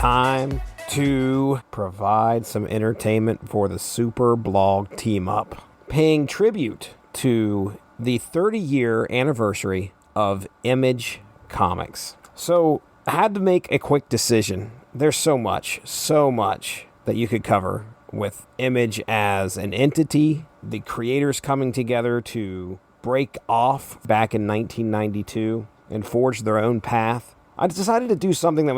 time to provide some entertainment for the Super Blog Team Up, paying tribute to the 30-year anniversary of Image Comics. So I had to make a quick decision. There's so much that you could cover with Image as an entity, the creators coming together to break off back in 1992 and forge their own path. I decided to do something that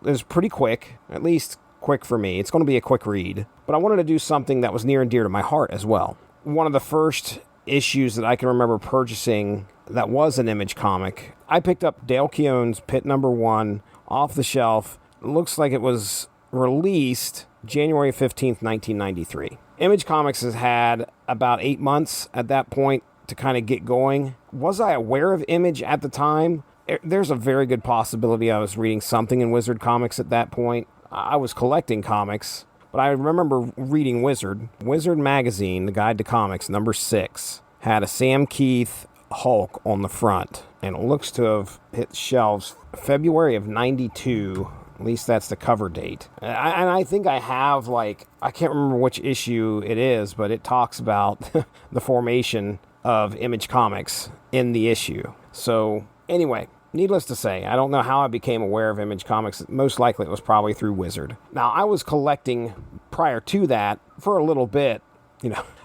was pretty quick, at least quick for me. It's going to be a quick read, but I wanted to do something that was near and dear to my heart as well. One of the first issues that I can remember purchasing that was an Image comic, I picked up Dale Keown's Pit Number 1 off the shelf. It looks like it was released January 15th, 1993. Image Comics has had about 8 months at that point to kind of get going. Was I aware of Image at the time? There's a very good possibility I was reading something in Wizard Comics at that point. I was collecting comics, but I remember reading Wizard. Wizard Magazine, the Guide to Comics, number 6, had a Sam Keith Hulk on the front, and it looks to have hit shelves February of 92. At least that's the cover date. And I think I have, I can't remember which issue it is, but it talks about the formation of Image Comics in the issue. So anyway, needless to say, I don't know how I became aware of Image Comics. Most likely it was probably through Wizard. Now, I was collecting prior to that for a little bit.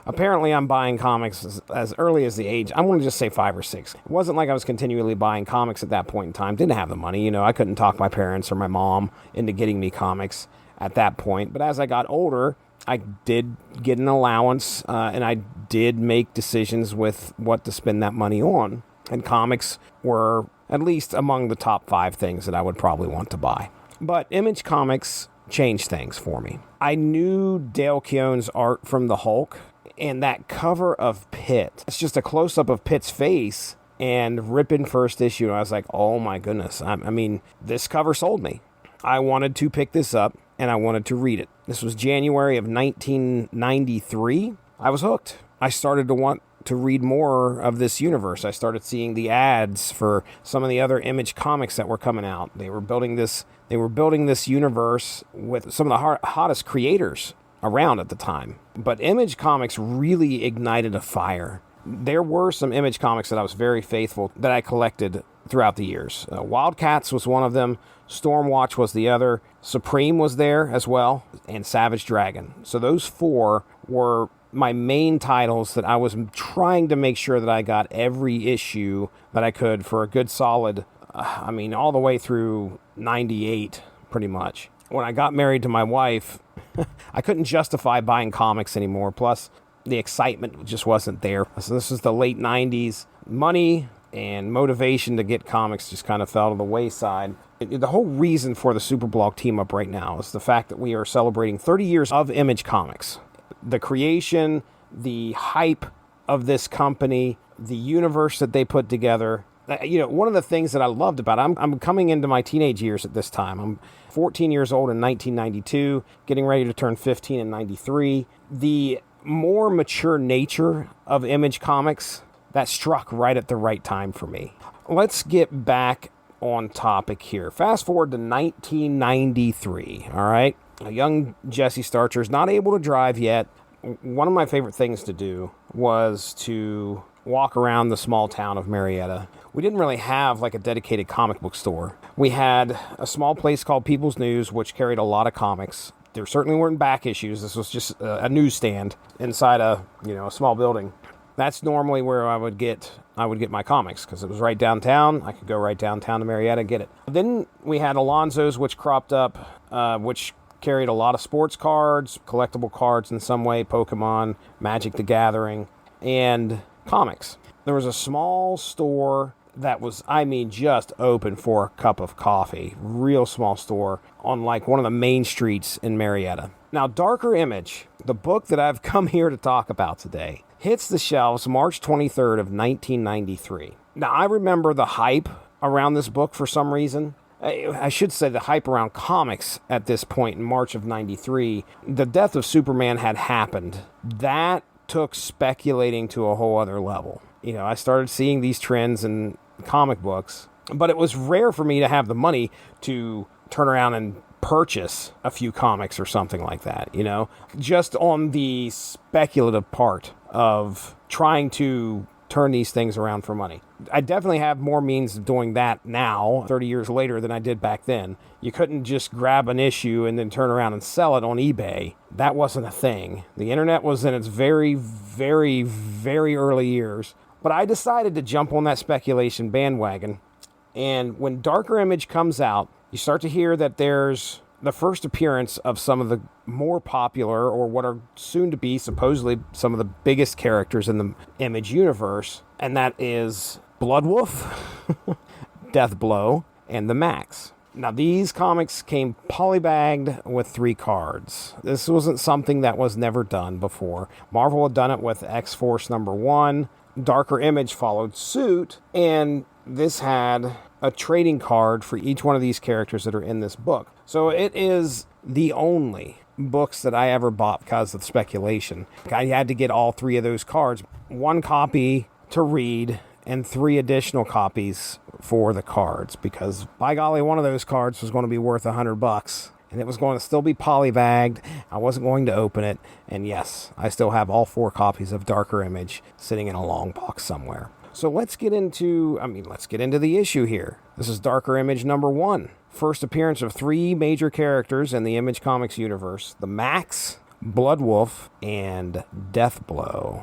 Apparently I'm buying comics as early as the age, I'm going to just say 5 or 6. It wasn't like I was continually buying comics at that point in time. Didn't have the money. I couldn't talk my parents or my mom into getting me comics at that point. But as I got older, I did get an allowance, and I did make decisions with what to spend that money on. And comics were at least among the top 5 things that I would probably want to buy. But Image Comics changed things for me. I knew Dale Keown's art from the Hulk, and that cover of Pitt. It's just a close-up of Pitt's face and ripping first issue. And I was like, oh my goodness. I mean, this cover sold me. I wanted to pick this up, and I wanted to read it. This was January of 1993. I was hooked. I started to want to read more of this universe. I started seeing the ads for some of the other Image comics that were coming out. They were building this universe with some of the hottest creators around at the time. But Image Comics really ignited a fire. There were some Image comics that I was very faithful that I collected throughout the years. Wildcats was one of them. Stormwatch was the other. Supreme was there as well. And Savage Dragon. So those 4 were my main titles that I was trying to make sure that I got every issue that I could for a good solid, all the way through 98, pretty much. When I got married to my wife, I couldn't justify buying comics anymore. Plus, the excitement just wasn't there. So this is the late 90s. Money and motivation to get comics just kind of fell to the wayside. The whole reason for the Super Blog Team Up right now is the fact that we are celebrating 30 years of Image Comics. The creation, the hype of this company, the universe that they put together. One of the things that I loved about it, I'm coming into my teenage years at this time. I'm 14 years old in 1992, getting ready to turn 15 in 93. The more mature nature of Image Comics, that struck right at the right time for me. Let's get back on topic here. Fast forward to 1993, all right? A young Jesse Starcher is not able to drive yet. One of my favorite things to do was to walk around the small town of Marietta. We didn't really have a dedicated comic book store. We had a small place called People's News, which carried a lot of comics. There certainly weren't back issues. This was just a newsstand inside a small building. That's normally where I would get my comics because it was right downtown. I could go right downtown to Marietta and get it. Then we had Alonzo's, which cropped up, which carried a lot of sports cards, collectible cards in some way, Pokemon, Magic the Gathering, and comics. There was a small store that was, just open for a cup of coffee. Real small store on one of the main streets in Marietta. Now, Darker Image, the book that I've come here to talk about today, hits the shelves March 23rd of 1993. Now, I remember the hype around this book for some reason. I should say the hype around comics at this point in March of 93. The death of Superman had happened. That took speculating to a whole other level. I started seeing these trends in comic books, but it was rare for me to have the money to turn around and purchase a few comics or something like that, just on the speculative part of trying to turn these things around for money. I definitely have more means of doing that now, 30 years later, than I did back then. You couldn't just grab an issue and then turn around and sell it on eBay. That wasn't a thing. The internet was in its very, very, very early years. But I decided to jump on that speculation bandwagon. And when Darker Image comes out, you start to hear that there's the first appearance of some of the more popular, or what are soon to be supposedly some of the biggest characters in the Image universe, and that is Bloodwulf, Deathblow, and the Maxx. Now, these comics came polybagged with 3 cards. This wasn't something that was never done before. Marvel had done it with X-Force #1. Darker Image followed suit, and this had a trading card for each one of these characters that are in this book. So it is the only books that I ever bought because of speculation. I had to get all 3 of those cards. 1 copy to read and 3 additional copies for the cards, because by golly, one of those cards was going to be worth $100. And it was going to still be polybagged. I wasn't going to open it. And yes, I still have all 4 copies of Darker Image sitting in a long box somewhere. So let's get into the issue here. This is Darker Image #1. First appearance of 3 major characters in the Image Comics universe: the Maxx, Bloodwulf, and Deathblow.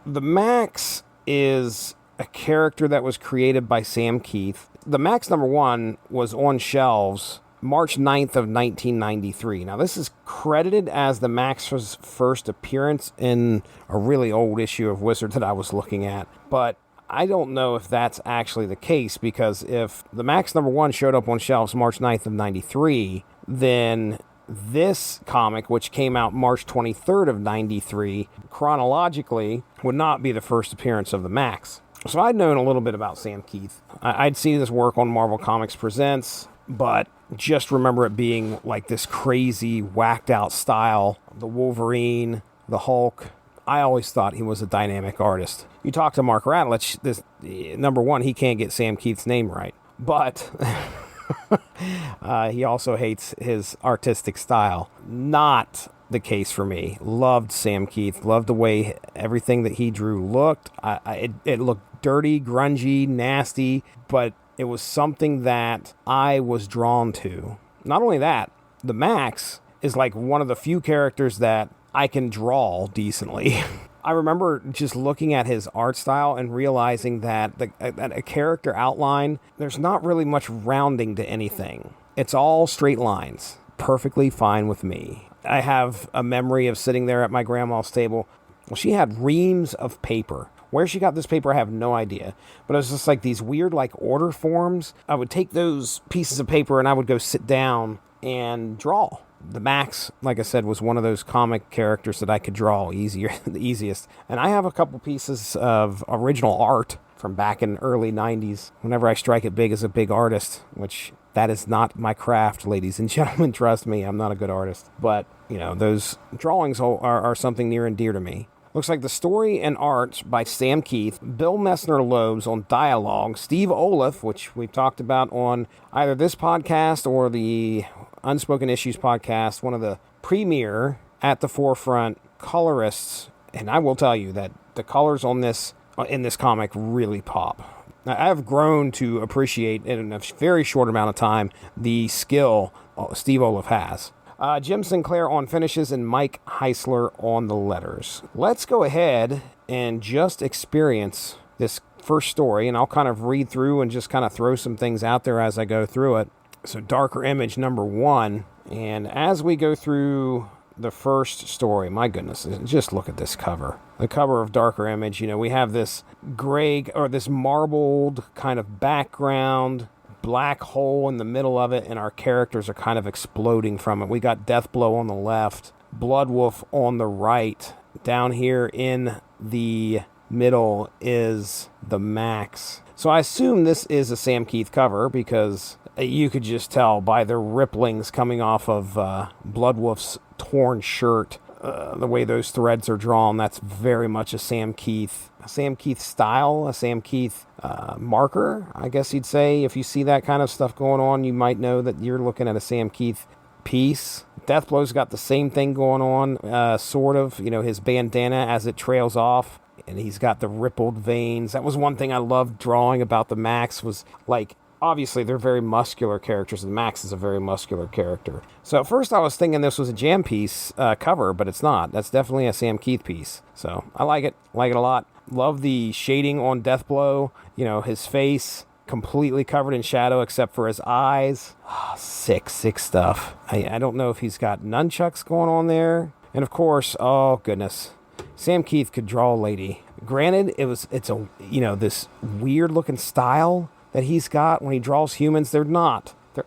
The Maxx is a character that was created by Sam Keith. The Maxx #1 was on shelves March 9th of 1993. Now, this is credited as the Maxx's first appearance in a really old issue of Wizard that I was looking at, but I don't know if that's actually the case, because if the Maxx #1 showed up on shelves March 9th of 93, then this comic, which came out March 23rd of 93, chronologically would not be the first appearance of the Maxx. So I'd known a little bit about Sam Keith. I'd seen his work on Marvel Comics Presents, but just remember it being like this crazy, whacked out style. The Wolverine, the Hulk. I always thought he was a dynamic artist. You talk to Mark Ratlich, this #1, he can't get Sam Keith's name right. But he also hates his artistic style. Not the case for me. Loved Sam Keith. Loved the way everything that he drew looked. It looked dirty, grungy, nasty, but it was something that I was drawn to. Not only that, the Maxx is like one of the few characters that I can draw decently. I remember just looking at his art style and realizing that a character outline, there's not really much rounding to anything. It's all straight lines. Perfectly fine with me. I have a memory of sitting there at my grandma's table. Well, she had reams of paper. Where she got this paper, I have no idea. But it was just like these weird like order forms. I would take those pieces of paper and I would go sit down and draw. The Maxx, like I said, was one of those comic characters that I could draw the easiest. And I have a couple pieces of original art from back in early 90s. Whenever I strike it big as a big artist, which that is not my craft, ladies and gentlemen. Trust me, I'm not a good artist. But, those drawings are something near and dear to me. Looks like the story and art by Sam Keith, Bill Messner-Loebs on dialogue, Steve Oliff, which we've talked about on either this podcast or the Unspoken Issues podcast, one of the premier at the forefront colorists. And I will tell you that the colors in this comic really pop. Now, I've grown to appreciate in a very short amount of time the skill Steve Oliff has. Jim Sinclair on finishes and Mike Heisler on the letters. Let's go ahead and just experience this first story, and I'll kind of read through and just kind of throw some things out there as I go through it. So Darker Image #1, and as we go through the first story, my goodness, just look at this cover. The cover of Darker Image, we have this gray or this marbled kind of background, black hole in the middle of it, and our characters are kind of exploding from it. We got Deathblow on the left, Bloodwulf on the right. Down here in the middle is the Maxx. So I assume this is a Sam Keith cover because you could just tell by the ripplings coming off of Bloodwulf's torn shirt. the way those threads are drawn, that's very much a Sam Keith style, a Sam Keith marker, I guess you'd say. If you see that kind of stuff going on, you might know that you're looking at a Sam Keith piece. Deathblow's got the same thing going on, sort of, his bandana as it trails off, and he's got the rippled veins. That was one thing I loved drawing about the Maxx, was like, obviously they're very muscular characters, and Maxx is a very muscular character. So at first I was thinking this was a Jam piece cover, but it's not. That's definitely a Sam Keith piece. So I like it a lot. Love the shading on Deathblow, his face completely covered in shadow except for his eyes. Sick stuff. I don't know if he's got nunchucks going on there. And of course, oh goodness, Sam Keith could draw a lady. Granted, it's a this weird looking style that he's got when he draws humans. They're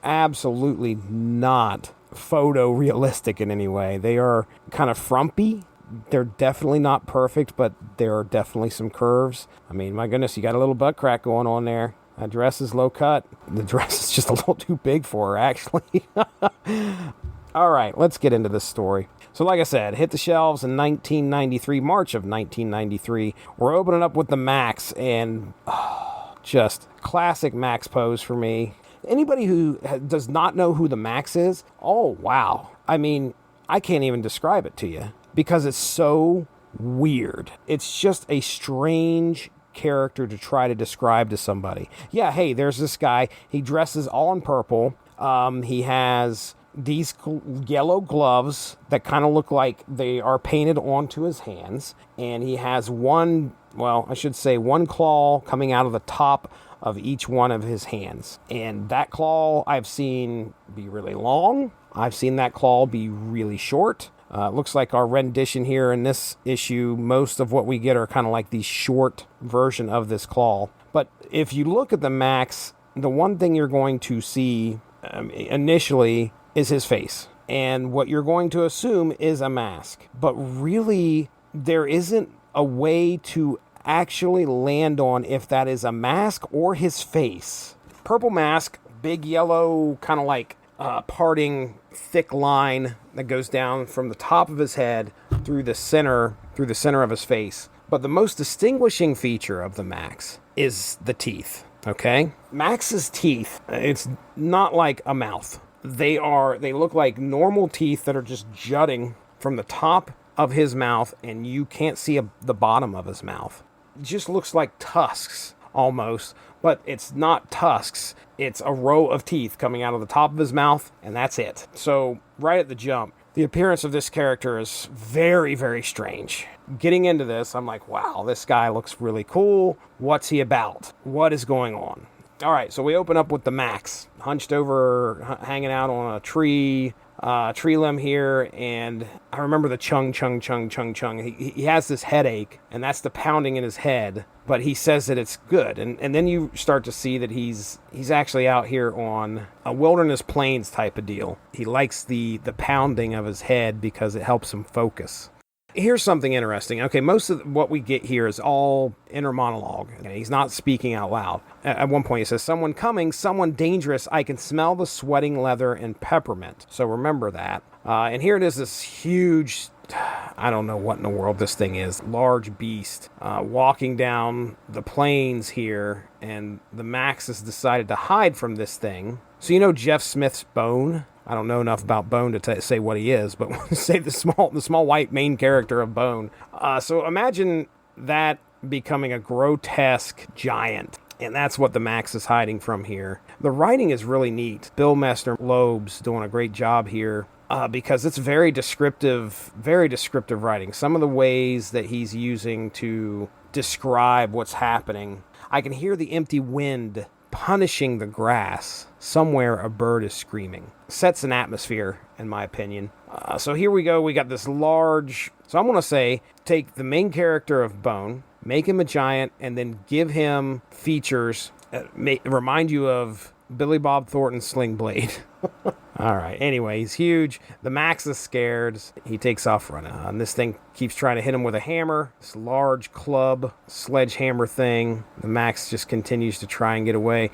absolutely not photorealistic in any way. They are kind of frumpy. They're definitely not perfect, but there are definitely some curves. I mean, my goodness, you got a little butt crack going on there. That dress is low cut. The dress is just a little too big for her, actually. All right, let's get into this story. So like I said, hit the shelves in March of 1993. We're opening up with the Maxx, and just classic Maxx pose for me. Anybody who does not know who the Maxx is, oh, wow. I mean, I can't even describe it to you because it's so weird. It's just a strange character to try to describe to somebody. Yeah, hey, there's this guy. He dresses all in purple. He has these yellow gloves that kind of look like they are painted onto his hands. And he has one claw coming out of the top of each one of his hands. And that claw I've seen be really long. I've seen that claw be really short. Looks like our rendition here in this issue, most of what we get are kind of like the short version of this claw. But if you look at the Maxx, the one thing you're going to see initially is his face. And what you're going to assume is a mask. But really, there isn't a way to actually land on if that is a mask or his face. Purple mask, big yellow, kind of like parting thick line that goes down from the top of his head through the center of his face. But the most distinguishing feature of the Maxx is the teeth. Okay, Maxx's teeth, it's not like a mouth. They look like normal teeth that are just jutting from the top of his mouth, and you can't see the bottom of his mouth. It just looks like tusks almost, but it's not tusks. It's a row of teeth coming out of the top of his mouth, and that's it. So right at the jump, the appearance of this character is very, very strange. Getting into this, I'm like, wow, this guy looks really cool. What's he about? What is going on? All right, so we open up with the Maxx, hunched over, hanging out on a tree limb here, and I remember the chung. He has this headache, and that's the pounding in his head, but he says that it's good, and then you start to see that he's actually out here on a wilderness plains type of deal. He likes the pounding of his head because it helps him focus. Here's something interesting. Okay, most of what we get here is all inner monologue. Okay, he's not speaking out loud. At one point he says, "Someone coming, someone dangerous. I can smell the sweating leather and peppermint." So remember that. And here it is, this huge, I don't know what in the world this thing is, large beast walking down the plains here. And the Maxx has decided to hide from this thing. So Jeff Smith's Bone? I don't know enough about Bone to say what he is, but say the small white main character of Bone. So imagine that becoming a grotesque giant, and that's what the Maxx is hiding from here. The writing is really neat. Bill Messner-Loeb's doing a great job here because it's very descriptive writing. Some of the ways that he's using to describe what's happening. I can hear the empty wind punishing the grass. Somewhere a bird is screaming. Sets an atmosphere, in my opinion. So here we go. We got this large... So I'm going to say, take the main character of Bone, make him a giant, and then give him features that remind you of Billy Bob Thornton's Sling Blade. All right. Anyway, he's huge. The Maxx is scared. He takes off running. And this thing keeps trying to hit him with a hammer. This large club, sledgehammer thing. The Maxx just continues to try and get away.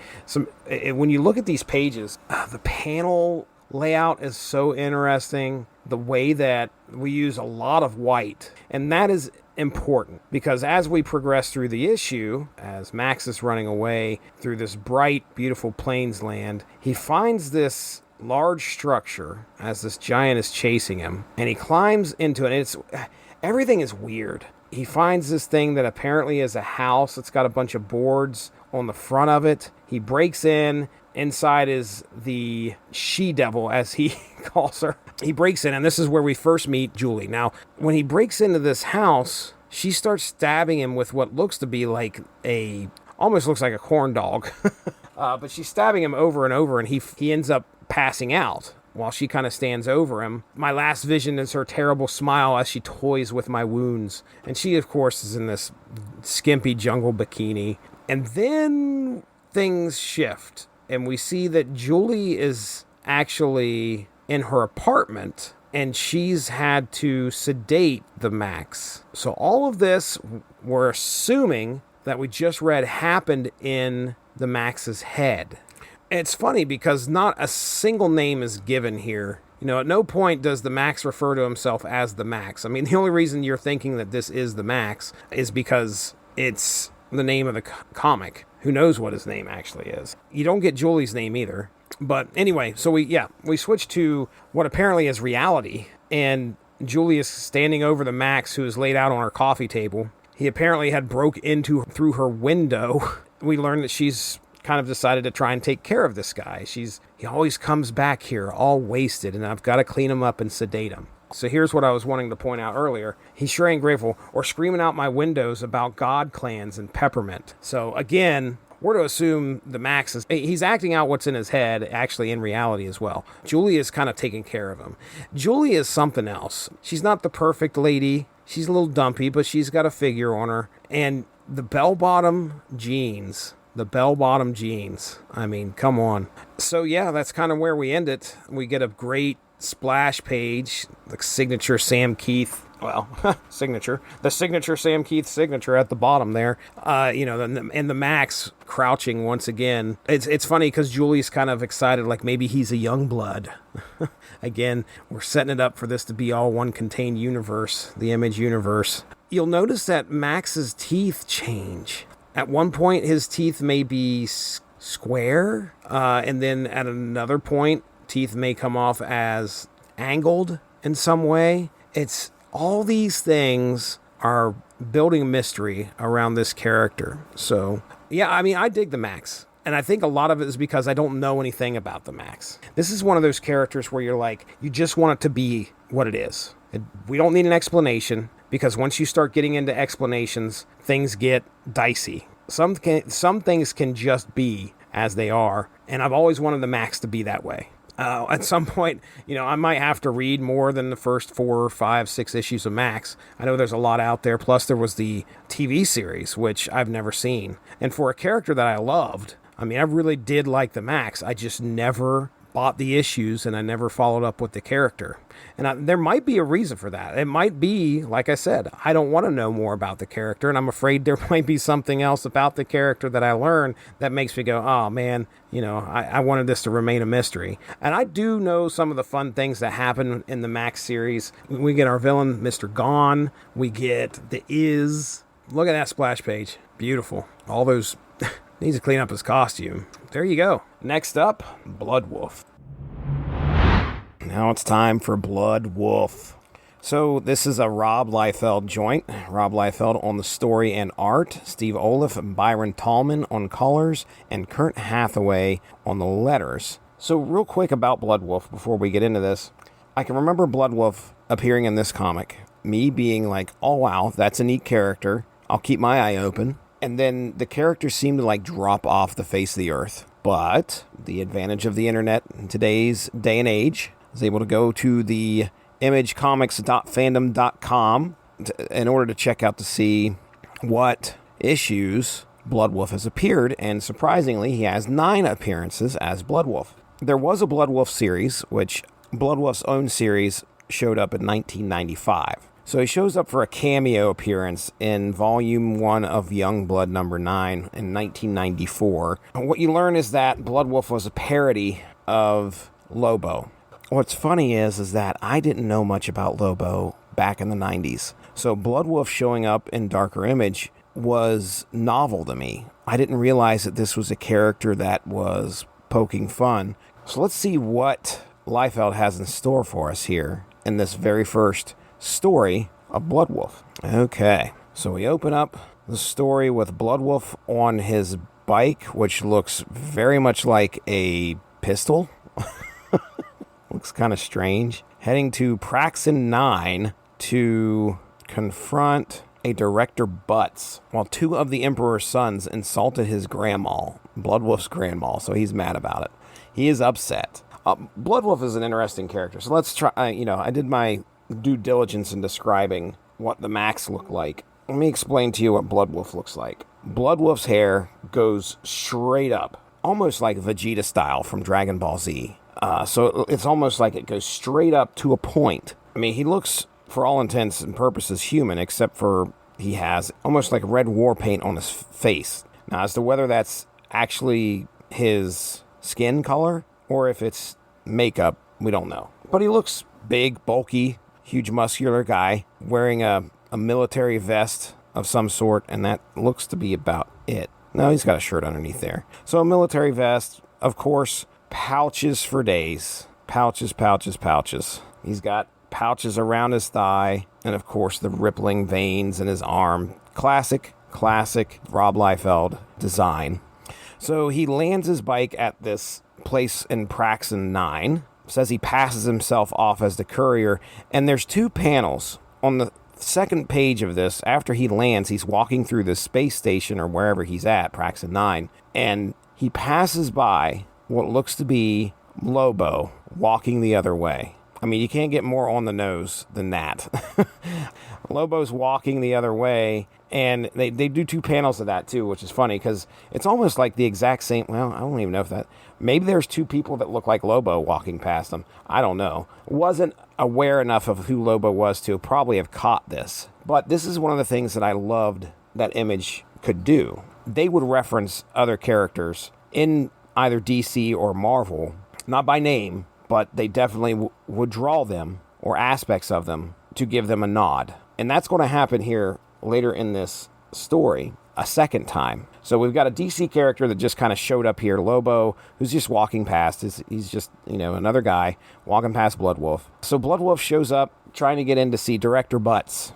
When you look at these pages, the panel layout is so interesting. the way that we use a lot of white. And that is important because as we progress through the issue, as Maxx is running away through this bright, beautiful plains land, he finds this large structure as this giant is chasing him, and he climbs into it. Everything is weird. He finds this thing that apparently is a house. It's got a bunch of boards on the front of it. He breaks in. Inside is the she-devil, as he calls her. He breaks in, and this is where we first meet Julie. Now, when he breaks into this house, she starts stabbing him with what looks to be like almost looks like a corn dog. But she's stabbing him over and over, and he ends up passing out while she kind of stands over him. My last vision is her terrible smile as she toys with my wounds. And she, of course, is in this skimpy jungle bikini. And then things shift. And we see that Julie is actually in her apartment, and she's had to sedate the Maxx. So all of this, we're assuming that we just read happened in the Maxx's head. It's funny because not a single name is given here. At no point does the Maxx refer to himself as the Maxx. I mean, the only reason you're thinking that this is the Maxx is because it's the name of the comic. Who knows what his name actually is? You don't get Julie's name either. But anyway, so we switch to what apparently is reality. And Julie is standing over the Maxx, who is laid out on her coffee table. He apparently had broke through her window. We learn that she's kind of decided to try and take care of this guy. He always comes back here all wasted, and I've got to clean him up and sedate him. So here's what I was wanting to point out earlier. He's sure ain't grateful or screaming out my windows about God clans and peppermint. So again, we're to assume the Maxx he's acting out what's in his head, actually in reality as well. Julie is kind of taking care of him. Julie is something else. She's not the perfect lady. She's a little dumpy, but she's got a figure on her. And the bell-bottom jeans. I mean, come on. So yeah, that's kind of where we end it. We get a great splash page, the signature Sam Keith. Well, the signature Sam Keith signature at the bottom there. And the Maxx crouching once again. It's funny because Julie's kind of excited, like maybe he's a young blood. Again, we're setting it up for this to be all one contained universe, the Image universe. You'll notice that Max's teeth change. At one point, his teeth may be square, and then at another point, teeth may come off as angled in some way. It's all these things are building a mystery around this character. So, yeah, I mean, I dig the Maxx. And I think a lot of it is because I don't know anything about the Maxx. This is one of those characters where you're like, you just want it to be what it is. We don't need an explanation, because once you start getting into explanations, things get dicey. Some things can just be as they are. And I've always wanted the Maxx to be that way. At some point, I might have to read more than the first 4, 5, 6 issues of Maxx. I know there's a lot out there. Plus, there was the TV series, which I've never seen. And for a character that I loved, I mean, I really did like the Maxx. I just never bought the issues, and I never followed up with the character. And there might be a reason for that. It might be, like I said, I don't want to know more about the character, and I'm afraid there might be something else about the character that I learn that makes me go, oh man, I wanted this to remain a mystery. And I do know some of the fun things that happen in the Maxx series. We get our villain, Mr. Gone. We get the Is. Look at that splash page. Beautiful. All those... Needs to clean up his costume. There you go. Next up, Bloodwulf. Now it's time for Bloodwulf. So this is a Rob Liefeld joint. Rob Liefeld on the story and art. Steve Oliff and Byron Tallman on colors. And Kurt Hathaway on the letters. So real quick about Bloodwulf before we get into this. I can remember Bloodwulf appearing in this comic. Me being like, oh wow, that's a neat character. I'll keep my eye open. And then the characters seem to drop off the face of the earth. But the advantage of the internet in today's day and age is able to go to the imagecomics.fandom.com in order to check out to see what issues Bloodwulf has appeared. And surprisingly, he has 9 appearances as Bloodwulf. There was a Bloodwulf series, which Bloodwulf's own series showed up in 1995. So he shows up for a cameo appearance in Volume 1 of Youngblood number 9 in 1994. And what you learn is that Bloodwulf was a parody of Lobo. what's funny is that I didn't know much about Lobo back in the 90s. So Bloodwulf showing up in Darker Image was novel to me. I didn't realize that this was a character that was poking fun. So let's see what Liefeld has in store for us here in this very first story of Bloodwulf. Okay, so we open up the story with Bloodwulf on his bike, which looks very much like a pistol. Looks kind of strange. Heading to Praxin 9 to confront a Director Butts, while two of the Emperor's sons insulted his grandma, Bloodwulf's grandma, so he's mad about it. He is upset. Bloodwulf is an interesting character, so let's try, I did my due diligence in describing what the Maxx look like. Let me explain to you what Bloodwulf looks like. Bloodwulf's hair goes straight up, almost like Vegeta style from Dragon Ball Z. So it's almost like it goes straight up to a point. I mean, he looks, for all intents and purposes, human, except for he has almost like red war paint on his face. Now, as to whether that's actually his skin color or if it's makeup, we don't know. But he looks big, bulky, huge muscular guy wearing a military vest of some sort, and that looks to be about it. No, he's got a shirt underneath there. So a military vest, of course, pouches for days. Pouches, pouches, pouches. He's got pouches around his thigh, and of course the rippling veins in his arm. Classic Rob Liefeld design. So he lands his bike at this place in Praxin 9, says he passes himself off as the courier, and there's two panels. On the second page of this, after he lands, he's walking through the space station or wherever he's at, Praxin 9, and he passes by what looks to be Lobo walking the other way. I mean, you can't get more on the nose than that. Lobo's walking the other way, and they do two panels of that too, which is funny because it's almost like the exact same. Well, I don't even know if that. Maybe there's two people that look like Lobo walking past them. I don't know. Wasn't aware enough of who Lobo was to probably have caught this. But this is one of the things that I loved that Image could do. They would reference other characters in either DC or Marvel, not by name, but they definitely would draw them or aspects of them to give them a nod. And that's going to happen here later in this story a second time. So we've got a DC character that just kind of showed up here, Lobo, who's just walking past. He's just, another guy walking past Bloodwulf. So Bloodwulf shows up trying to get in to see Director Butts.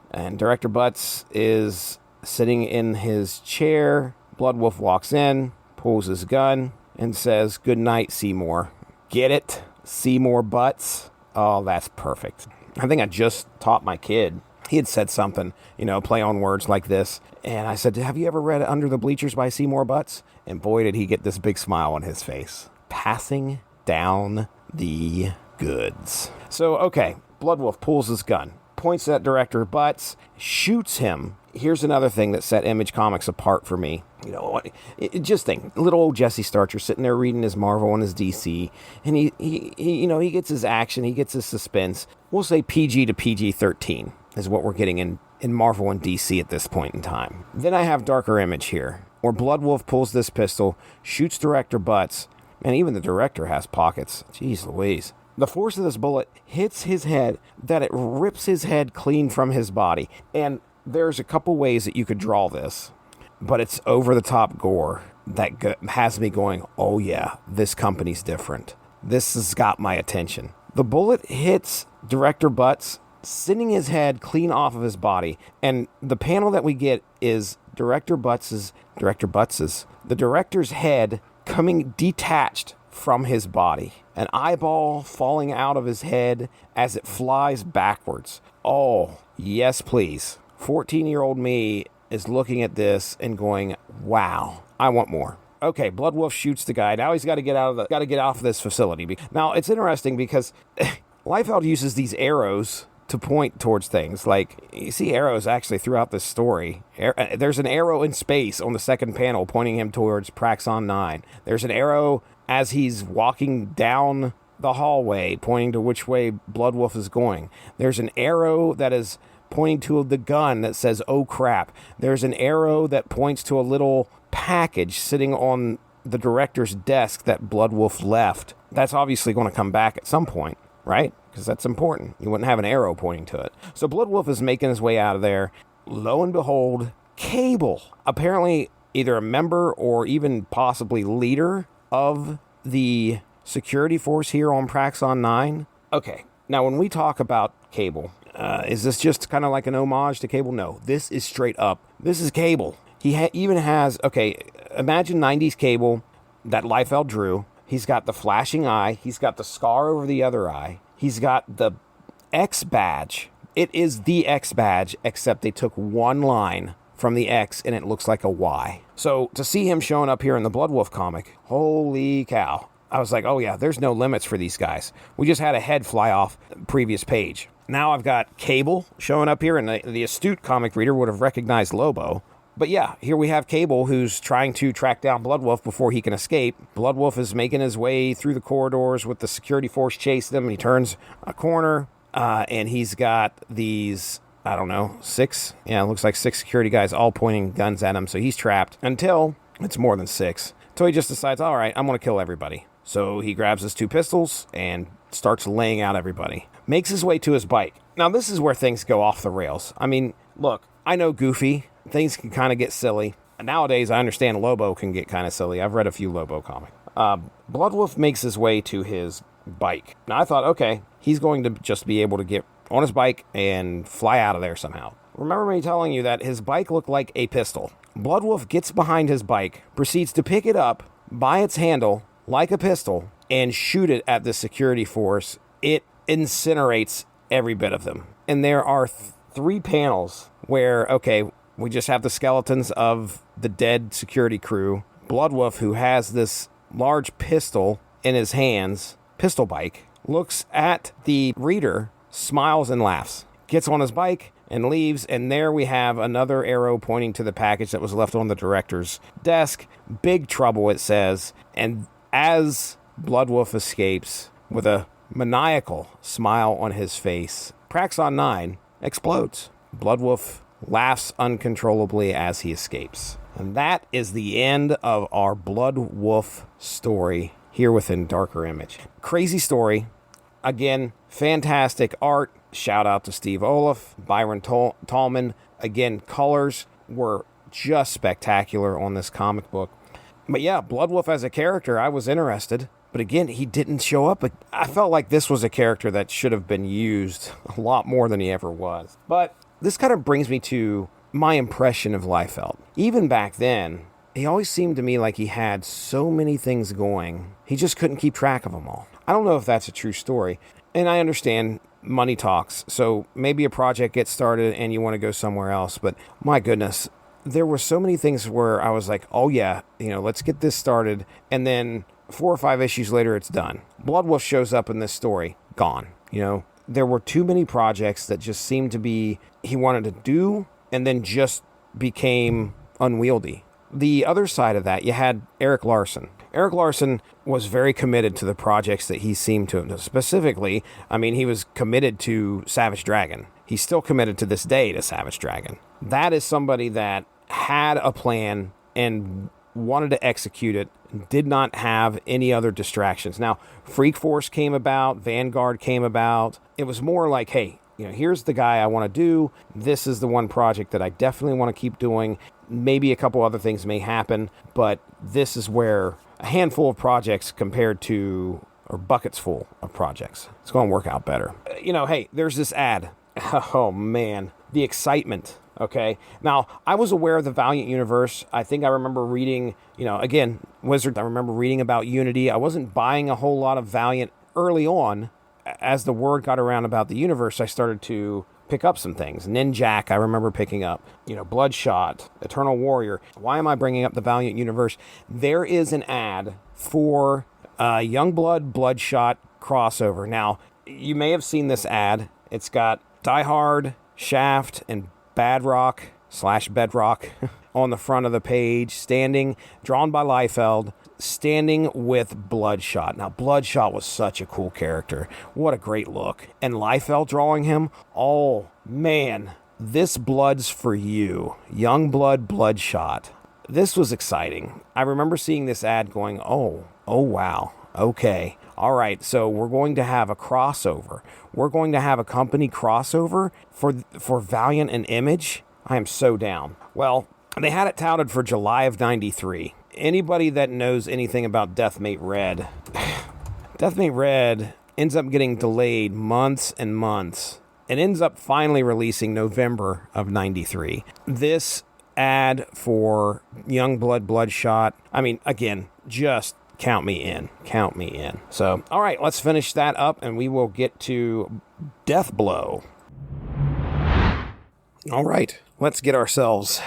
And Director Butts is sitting in his chair. Bloodwulf walks in, pulls his gun, and says, "Good night, Seymour." Get it? Seymour Butts? Oh, that's perfect. I think I just taught my kid. He had said something, play on words like this. And I said, "Have you ever read Under the Bleachers by Seymour Butts?" And boy, did he get this big smile on his face. Passing down the goods. So, okay, Bloodwulf pulls his gun, points at Director Butts, shoots him. Here's another thing that set Image Comics apart for me. Just think, little old Jesse Starcher sitting there reading his Marvel and his DC, and he gets his action, he gets his suspense. We'll say PG to PG-13 is what we're getting in Marvel and DC at this point in time. Then I have Darker Image here, where Bloodwulf pulls this pistol, shoots Director Butts, and even the director has pockets. Jeez Louise. The force of this bullet hits his head, that it rips his head clean from his body. And there's a couple ways that you could draw this, but it's over-the-top gore that has me going, oh yeah, this company's different. This has got my attention. The bullet hits Director Butts, sending his head clean off of his body. And the panel that we get is the director's head coming detached from his body. An eyeball falling out of his head as it flies backwards. Oh, yes, please. 14-year-old me is looking at this and going, wow, I want more. Okay, Bloodwulf shoots the guy. Now he's got to get off of this facility. Now, it's interesting because Liefeld uses these arrows to point towards things. Like, you see arrows actually throughout this story. There's an arrow in space on the second panel pointing him towards Praxon 9. There's an arrow as he's walking down the hallway pointing to which way Bloodwulf is going. There's an arrow that is pointing to the gun that says, "Oh crap." There's an arrow that points to a little package sitting on the director's desk that Bloodwulf left, that's obviously going to come back at some point, right? Because that's important. You wouldn't have an arrow pointing to it. So Bloodwulf is making his way out of there. Lo and behold, Cable, apparently either a member or even possibly leader of the security force here on Praxon 9. Okay, now when we talk about Cable, is this just kind of like an homage to Cable? No, this is straight up. This is Cable. He even has, okay, imagine 90s Cable that Liefeld drew. He's got the flashing eye. He's got the scar over the other eye. He's got the X badge. It is the X badge, except they took one line from the X and it looks like a Y. So to see him showing up here in the Bloodwulf comic, holy cow. I was like, oh yeah, there's no limits for these guys. We just had a head fly off the previous page. Now I've got Cable showing up here, and the astute comic reader would have recognized Lobo. But yeah, here we have Cable, who's trying to track down Bloodwulf before he can escape. Bloodwulf is making his way through the corridors with the security force chasing him. He turns a corner, and he's got these, I don't know, 6? Yeah, it looks like 6 security guys all pointing guns at him. So he's trapped until it's more than 6. So he just decides, all right, I'm going to kill everybody. So he grabs his 2 pistols and starts laying out everybody. Makes his way to his bike. Now, this is where things go off the rails. I mean, look, I know Goofy. Things can kind of get silly. Nowadays, I understand Lobo can get kind of silly. I've read a few Lobo comics. Bloodwulf makes his way to his bike. Now, I thought, okay, he's going to just be able to get on his bike and fly out of there somehow. Remember me telling you that his bike looked like a pistol. Bloodwulf gets behind his bike, proceeds to pick it up by its handle like a pistol, and shoot it at the security force. It incinerates every bit of them. And there are 3 panels where, okay, we just have the skeletons of the dead security crew. Bloodwulf, who has this large pistol in his hands, pistol bike, looks at the reader, smiles and laughs, gets on his bike and leaves. And there we have another arrow pointing to the package that was left on the director's desk. Big trouble, it says. And as Bloodwulf escapes with a maniacal smile on his face, Praxon 9 explodes. Bloodwulf laughs uncontrollably as he escapes. And that is the end of our Bloodwulf story here within Darker Image. Crazy story. Again, fantastic art. Shout out to Steve Olaf, Byron Tallman. Again, colors were just spectacular on this comic book. But yeah, Bloodwulf as a character, I was interested. But again, he didn't show up. I felt like this was a character that should have been used a lot more than he ever was. But this kind of brings me to my impression of Liefeld. Even back then, he always seemed to me like he had so many things going, he just couldn't keep track of them all. I don't know if that's a true story. And I understand money talks. So maybe a project gets started and you want to go somewhere else. But my goodness, there were so many things where I was like, oh yeah, let's get this started. And then 4 or 5 issues later, it's done. Bloodwulf shows up in this story, gone. There were too many projects that just seemed to be, he wanted to do and then just became unwieldy. The other side of that, you had Eric Larson. Eric Larson was very committed to the projects that he seemed to. Specifically, he was committed to Savage Dragon. He's still committed to this day to Savage Dragon. That is somebody that had a plan and wanted to execute it, did not have any other distractions. Now, Freak Force came about, Vanguard came about. It was more like, hey, here's the guy I want to do. This is the one project that I definitely want to keep doing. Maybe a couple other things may happen, but this is where a handful of projects compared to, or buckets full of projects, it's going to work out better. Hey, there's this ad. Oh man, the excitement. Okay. Now, I was aware of the Valiant universe. I think I remember reading, again, Wizard, I remember reading about Unity. I wasn't buying a whole lot of Valiant early on. As the word got around about the universe, I started to pick up some things. Ninjak, I remember picking up, Bloodshot, Eternal Warrior. Why am I bringing up the Valiant universe? There is an ad for Youngblood Bloodshot crossover. Now, you may have seen this ad. It's got Die Hard, Shaft, and Badrock/Bedrock on the front of the page, drawn by Liefeld, standing with Bloodshot. Now, Bloodshot was such a cool character. What a great look. And Liefeld drawing him, oh man, this blood's for you. Youngblood Bloodshot. this was exciting. I remember seeing this ad going, oh wow, okay. All right, so we're going to have a crossover. We're going to have a company crossover for Valiant and Image. I am so down. Well, they had it touted for July of 93. Anybody that knows anything about Deathmate Red, Deathmate Red ends up getting delayed months and months. It ends up finally releasing November of 93. This ad for Youngblood Bloodshot, I mean, again, just count me in. Count me in. So, all right, let's finish that up and we will get to Deathblow. All right, let's get ourselves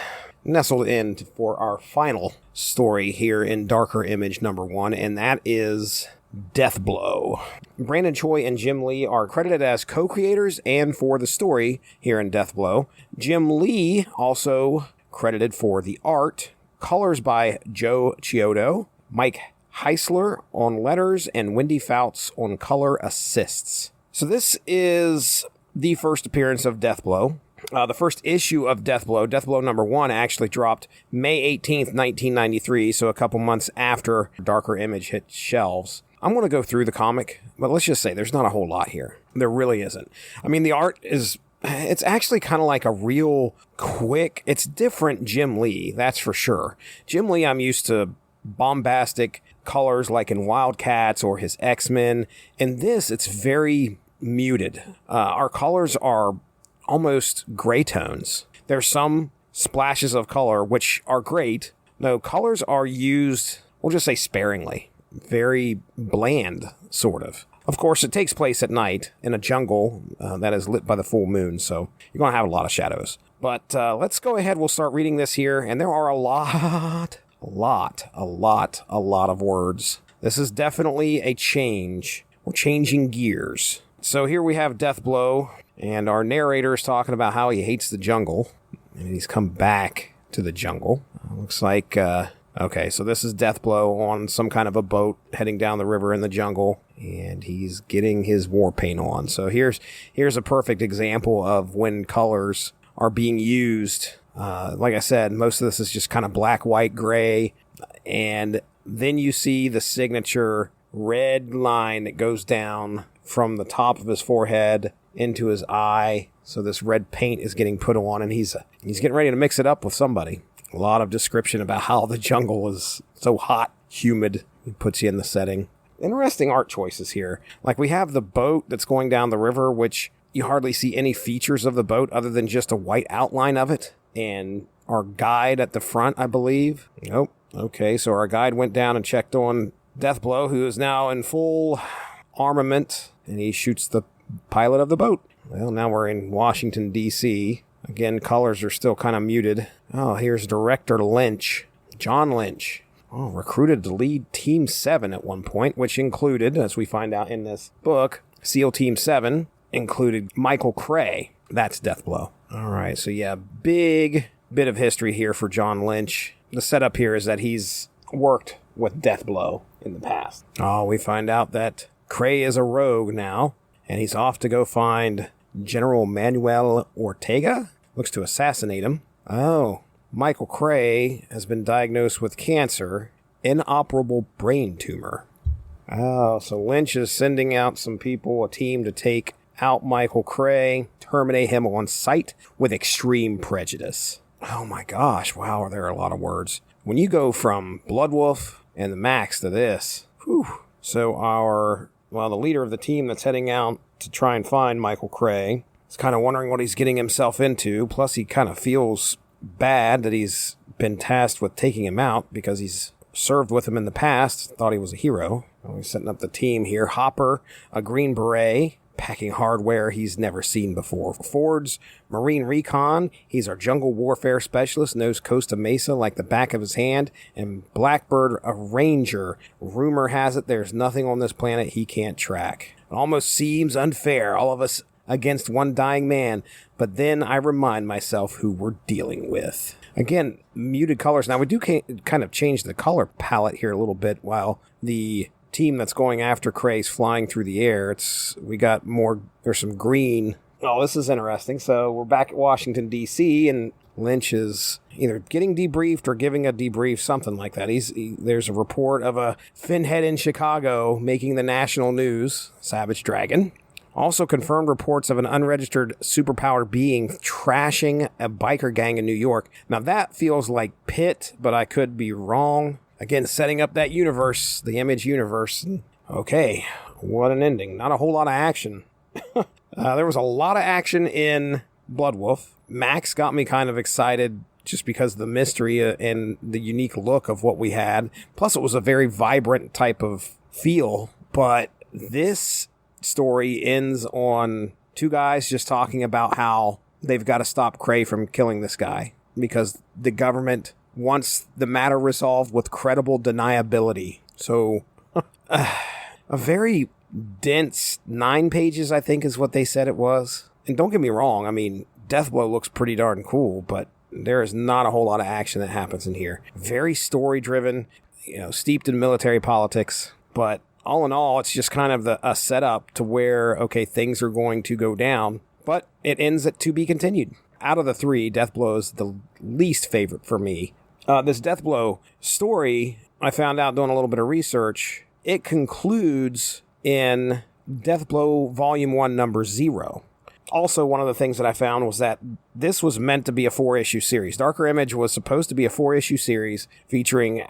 nestled in for our final story here in Darker Image number 1, and that is Deathblow. Brandon Choi and Jim Lee are credited as co-creators and for the story here in Deathblow. Jim Lee also credited for the art, colors by Joe Chiodo, Mike Heisler on letters, and Wendy Fouts on color assists. So this is the first appearance of Deathblow. The first issue of Deathblow, Deathblow number 1, actually dropped May 18th, 1993, so a couple months after Darker Image hit shelves. I'm going to go through the comic, but let's just say there's not a whole lot here. There really isn't. I mean, the art it's actually kind of like a real quick, it's different Jim Lee, that's for sure. Jim Lee, I'm used to bombastic colors like in Wildcats or his X-Men. In this, it's very muted. Our colors are almost gray tones. There's some splashes of color, which are great. No, colors are used, we'll just say sparingly. Very bland, sort of. Of course, it takes place at night in a jungle that is lit by the full moon, so you're going to have a lot of shadows. But let's go ahead. We'll start reading this here, and there are a lot of words. This is definitely a change. We're changing gears. So here we have Deathblow, and our narrator is talking about how he hates the jungle, and he's come back to the jungle. Looks like, okay, so this is Deathblow on some kind of a boat heading down the river in the jungle, and he's getting his war paint on. So here's a perfect example of when colors are being used. Like I said, most of this is just kind of black, white, gray, and then you see the signature red line that goes down from the top of his forehead into his eye. So this red paint is getting put on, and he's getting ready to mix it up with somebody. A lot of description about how the jungle is so hot, humid. It puts you in the setting. Interesting art choices here. Like we have the boat that's going down the river, which you hardly see any features of the boat other than just a white outline of it. And our guide at the front, I believe. Nope. Okay, so our guide went down and checked on Deathblow, who is now in full armament, and he shoots the pilot of the boat. Well, now we're in Washington, D.C. Again, colors are still kind of muted. Oh, here's director Lynch. John Lynch. Oh, recruited to lead Team 7 at one point, which included, as we find out in this book, SEAL Team 7 included Michael Cray. That's Deathblow. All right, so yeah, big bit of history here for John Lynch. The setup here is that he's worked with Deathblow in the past. Oh, we find out that Cray is a rogue now, and he's off to go find General Manuel Ortega. Looks to assassinate him. Oh, Michael Cray has been diagnosed with cancer, inoperable brain tumor. Oh, so Lynch is sending out some people, a team to take out Michael Cray, terminate him on sight with extreme prejudice. Oh my gosh, wow, there are a lot of words. When you go from Bloodwulf and the Maxx to this, whew. So the leader of the team that's heading out to try and find Michael Cray is kind of wondering what he's getting himself into. Plus, he kind of feels bad that he's been tasked with taking him out because he's served with him in the past, thought he was a hero. Well, he's setting up the team here. Hopper, a Green Beret, packing hardware he's never seen before. Ford's Marine Recon. He's our jungle warfare specialist, knows Costa Mesa like the back of his hand. And Blackbird, a ranger. Rumor has it there's nothing on this planet he can't track. It almost seems unfair, all of us against one dying man. But then I remind myself who we're dealing with. Again, muted colors. Now, we do kind of change the color palette here a little bit while the team that's going after Cray's flying through the air. There's some green. Oh, this is interesting. So we're back at Washington, D.C., and Lynch is either getting debriefed or giving a debrief, something like that. There's a report of a finhead in Chicago making the national news, Savage Dragon. Also confirmed reports of an unregistered superpowered being trashing a biker gang in New York. Now that feels like Pitt, but I could be wrong. Again, setting up that universe, the Image universe. Okay, what an ending. Not a whole lot of action. There was a lot of action in Bloodwulf. Maxx got me kind of excited just because of the mystery and the unique look of what we had. Plus, it was a very vibrant type of feel. But this story ends on two guys just talking about how they've got to stop Cray from killing this guy because the government wants the matter resolved with credible deniability. So, a very dense 9 pages, I think, is what they said it was. And don't get me wrong, I mean, Deathblow looks pretty darn cool, but there is not a whole lot of action that happens in here. Very story-driven, steeped in military politics, but all in all, it's just kind of a setup to where, okay, things are going to go down, but it ends at to be continued. Out of the 3, Deathblow is the least favorite for me. This Deathblow story, I found out doing a little bit of research, it concludes in Deathblow Volume 1, Number 0. Also, one of the things that I found was that this was meant to be a 4-issue series. Darker Image was supposed to be a 4-issue series featuring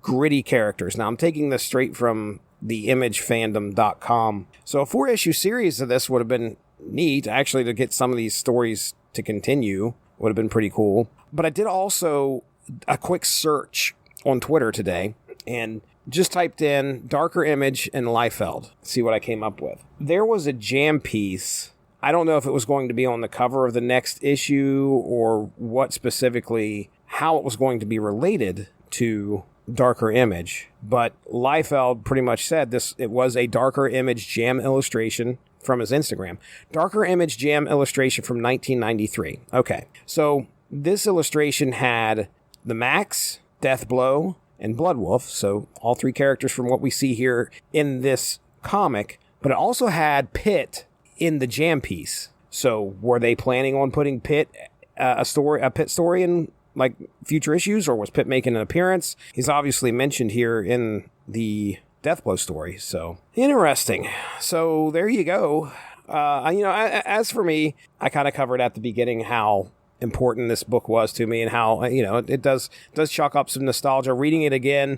gritty characters. Now, I'm taking this straight from theimagefandom.com. So a 4-issue series of this would have been neat. Actually, to get some of these stories to continue would have been pretty cool. But I did also a quick search on Twitter today and just typed in Darker Image and Liefeld. See what I came up with. There was a jam piece. I don't know if it was going to be on the cover of the next issue or what specifically, how it was going to be related to Darker Image, but Liefeld pretty much said it was a Darker Image jam illustration from his Instagram. Darker Image jam illustration from 1993. Okay, so this illustration had the Maxx, Deathblow, and Bloodwulf, so all 3 characters from what we see here in this comic, but it also had Pitt in the jam piece. So were they planning on putting Pitt, a Pitt story in like future issues, or was Pitt making an appearance? He's obviously mentioned here in the Deathblow story, so interesting. So there you go. As for me, I kind of covered at the beginning how important this book was to me and how, it does chalk up some nostalgia. Reading it again,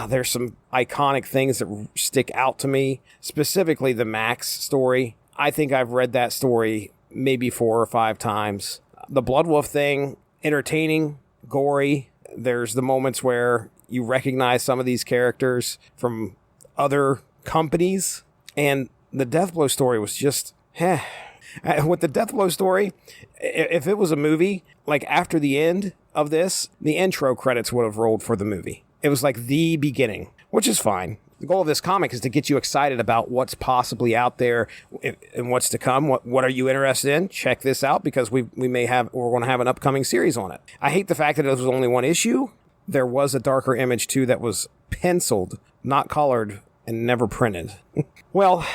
there's some iconic things that stick out to me, specifically the Maxx story. I think I've read that story maybe 4 or 5 times. The Bloodwulf thing, entertaining, gory. There's the moments where you recognize some of these characters from other companies. And the Deathblow story was just, With the Deathblow story, if it was a movie, like after the end of this, the intro credits would have rolled for the movie. It was like the beginning, which is fine. The goal of this comic is to get you excited about what's possibly out there and what's to come. What are you interested in? Check this out because we're going to have an upcoming series on it. I hate the fact that it was only 1 issue. There was a Darker Image too that was penciled, not colored, and never printed. Well,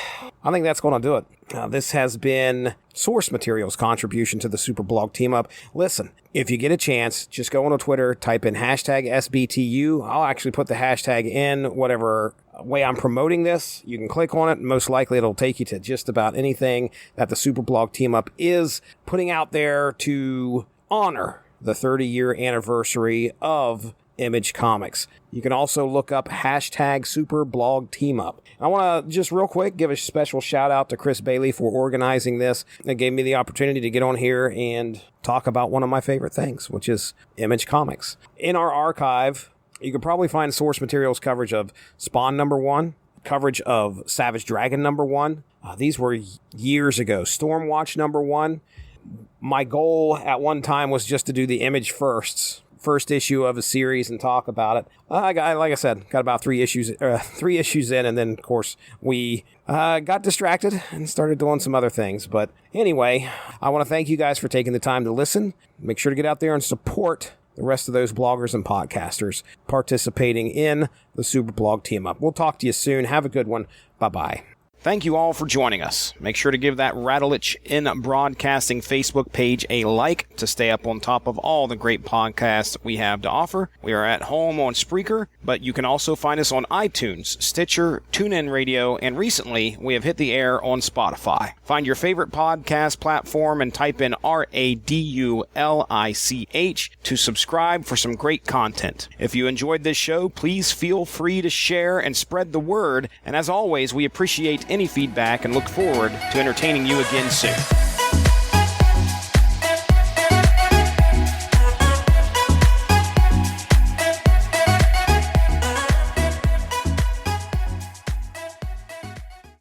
I think that's going to do it. This has been Source Material's contribution to the Superblog Team Up. Listen, if you get a chance, just go on Twitter, type in hashtag SBTU. I'll actually put the hashtag in whatever way I'm promoting this. You can click on it. Most likely it'll take you to just about anything that the Superblog Team Up is putting out there to honor the 30-year anniversary of Image Comics. You can also look up hashtag Superblog Team Up. I want to just real quick give a special shout out to Chris Bailey for organizing this. It gave me the opportunity to get on here and talk about one of my favorite things, which is Image Comics. In our archive, you can probably find Source Materials coverage of Spawn #1, coverage of Savage Dragon #1. These were years ago. Stormwatch #1. My goal at one time was just to do the Image first issue of a series and talk about it. Like I said, got about 3 issues in, and then of course we got distracted and started doing some other things. But anyway, I want to thank you guys for taking the time to listen. Make sure to get out there and support the rest of those bloggers and podcasters participating in the Superblog Team Up. We'll talk to you soon. Have a good one. Bye-bye. Thank you all for joining us. Make sure to give that Radulich in Broadcasting Facebook page a like to stay up on top of all the great podcasts we have to offer. We are at home on Spreaker, but you can also find us on iTunes, Stitcher, TuneIn Radio, and recently we have hit the air on Spotify. Find your favorite podcast platform and type in RADULICH to subscribe for some great content. If you enjoyed this show, please feel free to share and spread the word. And as always, we appreciate any feedback and look forward to entertaining you again soon.